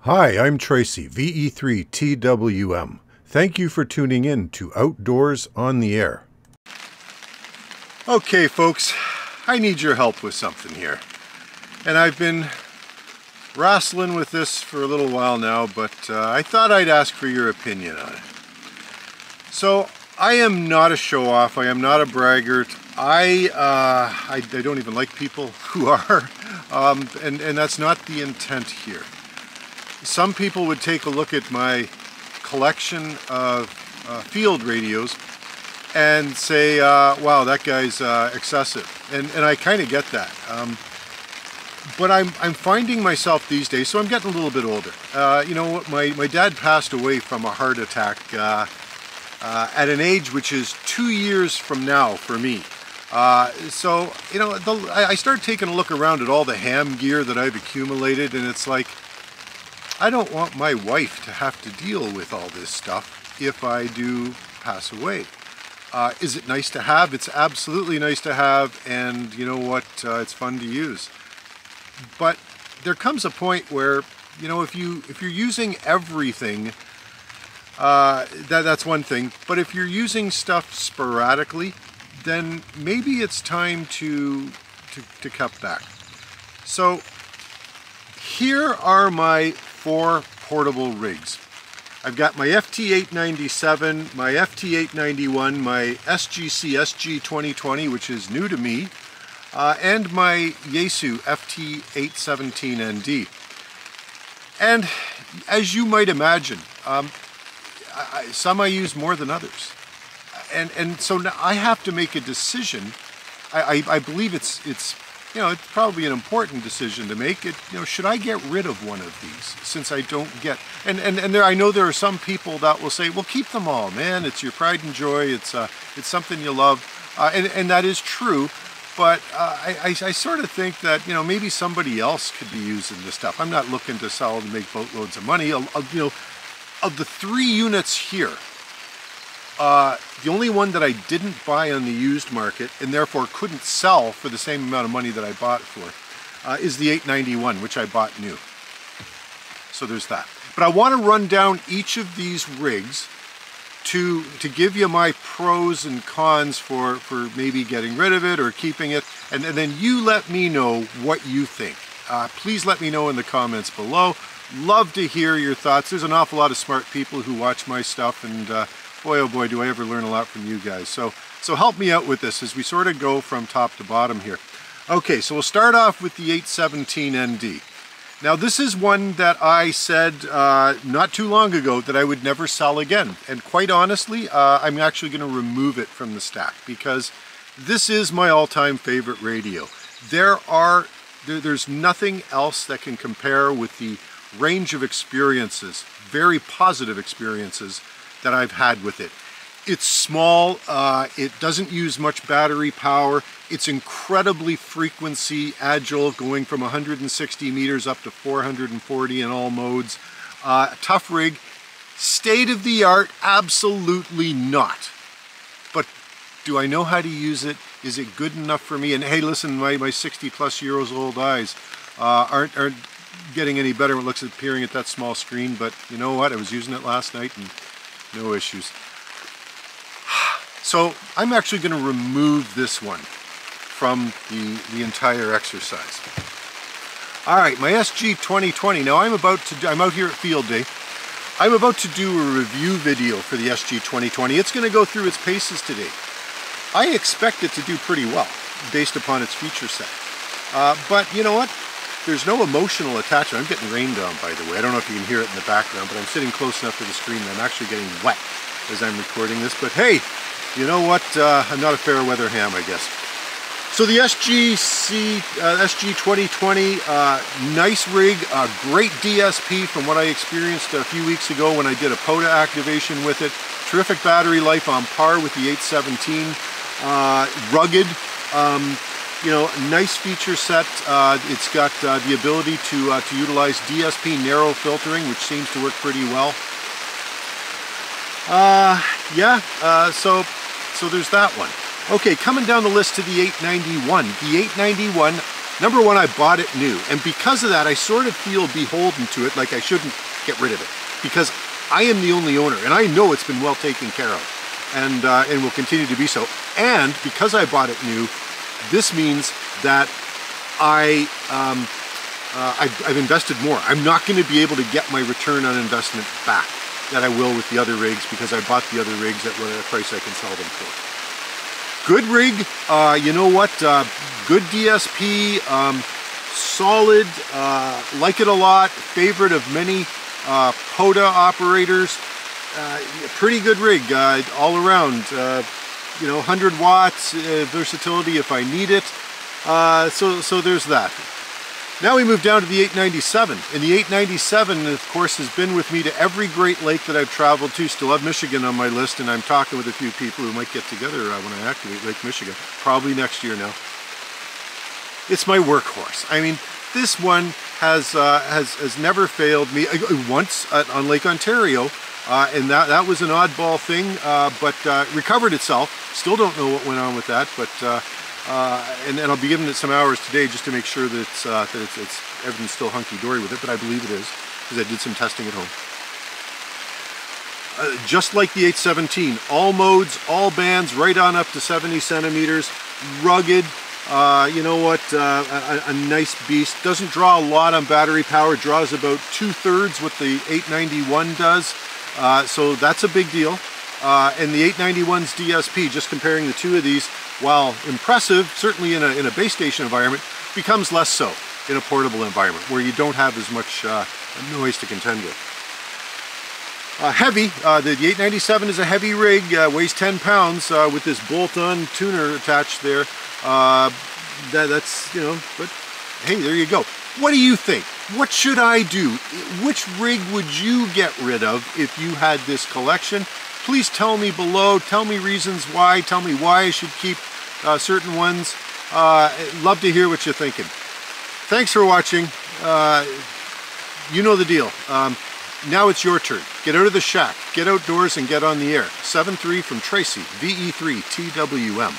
Hi, I'm Tracy, VE3TWM. Thank you for tuning in to Outdoors on the Air. Okay folks, I need your help with something here. And I've been wrestling with this for a little while now, but I thought I'd ask for your opinion on it. So, I am not a show-off, I am not a braggart. I don't even like people who are, and that's not the intent here. Some people would take a look at my collection of field radios and say, wow, that guy's excessive. And I kind of get that. But I'm finding myself these days, so I'm getting a little bit older. You know, my dad passed away from a heart attack at an age which is 2 years from now for me. So, you know, I started taking a look around at all the ham gear that I've accumulated, and it's like, I don't want my wife to have to deal with all this stuff if I do pass away. Is it nice to have? It's absolutely nice to have, and you know what, it's fun to use. But there comes a point where, you know, if you're using everything, that's one thing, but if you're using stuff sporadically, then maybe it's time to cut back. So here are my 4 portable rigs. I've got my FT-897, my FT-891, my SGC SG-2020, which is new to me, and my Yaesu FT-817D. And as you might imagine, some I use more than others. And so now I have to make a decision. I believe it's you know, it's probably an important decision to make. You know, should I get rid of one of these since I don't get, and there, I know there are some people that will say, well, keep them all, man. It's your pride and joy. It's something you love, and that is true. But I sort of think that, you know, maybe somebody else could be using this stuff. I'm not looking to sell and make boatloads of money. You know, of the 3 units here, the only one that I didn't buy on the used market and therefore couldn't sell for the same amount of money that I bought it for is the 891, which I bought new. So there's that. But I want to run down each of these rigs to give you my pros and cons for maybe getting rid of it or keeping it, and then you let me know what you think. Please let me know in the comments below. Love to hear your thoughts. There's an awful lot of smart people who watch my stuff, and boy, oh boy, do I ever learn a lot from you guys. So help me out with this as we sort of go from top to bottom here. Okay, so we'll start off with the 817ND. Now this is one that I said not too long ago that I would never sell again. And quite honestly, I'm actually going to remove it from the stack because this is my all-time favorite radio. There's nothing else that can compare with the range of experiences, very positive experiences, that I've had with it. It's small, it doesn't use much battery power, it's incredibly frequency agile, going from 160 meters up to 440 in all modes. Tough rig, state of the art, absolutely not. But do I know how to use it? Is it good enough for me? And hey, listen, my 60+ years old eyes aren't getting any better when it looks at appearing at that small screen, but you know what, I was using it last night and no issues. So I'm actually going to remove this one from the entire exercise. All right, my SG-2020. Now I'm out here at Field Day. I'm about to do a review video for the SG-2020. It's going to go through its paces today. I expect it to do pretty well based upon its feature set. But you know what? There's no emotional attachment. I'm getting rained on, by the way. I don't know if you can hear it in the background, but I'm sitting close enough to the screen that I'm actually getting wet as I'm recording this. But hey, you know what? I'm not a fair weather ham, I guess. So the SG-2020, nice rig, great DSP from what I experienced a few weeks ago when I did a POTA activation with it. Terrific battery life, on par with the 817. Rugged. You know, nice feature set. It's got the ability to utilize DSP narrow filtering, which seems to work pretty well. So there's that one. Okay, coming down the list to the 891. The 891, Number one, I bought it new, and because of that, I sort of feel beholden to it, like I shouldn't get rid of it, because I am the only owner, and I know it's been well taken care of, and will continue to be so. And because I bought it new, this means that I've invested more. I'm not going to be able to get my return on investment back that I will with the other rigs, because I bought the other rigs at a price I can sell them for. Good rig, you know what, good DSP, solid, like it a lot, favorite of many POTA operators, pretty good rig all around, you know, 100 watts, versatility if I need it, so there's that. Now we move down to the 897, and the 897, of course, has been with me to every Great Lake that I've traveled to. Still have Michigan on my list, and I'm talking with a few people who might get together when I activate Lake Michigan, probably next year now. It's my workhorse. I mean, this one has never failed me. Once on Lake Ontario, and that was an oddball thing, but recovered itself. Still don't know what went on with that, but and I'll be giving it some hours today just to make sure that it's everything's still hunky-dory with it, but I believe it is, because I did some testing at home. Just like the 817, all modes, all bands, right on up to 70 centimeters, rugged, you know what, a nice beast. Doesn't draw a lot on battery power, draws about 2/3 what the 891 does, so that's a big deal. And the 891's DSP, just comparing the two of these, while impressive, certainly in a base station environment, becomes less so in a portable environment where you don't have as much noise to contend with. Heavy, the 897 is a heavy rig, weighs 10 pounds with this bolt-on tuner attached there. That's, you know, but hey, there you go. What do you think? What should I do? Which rig would you get rid of if you had this collection? Please tell me below, tell me reasons why, tell me why I should keep certain ones. Love to hear what you're thinking. Thanks for watching. You know the deal. Now it's your turn. Get out of the shack, get outdoors, and get on the air. 7-3 from Tracy, VE3 TWM.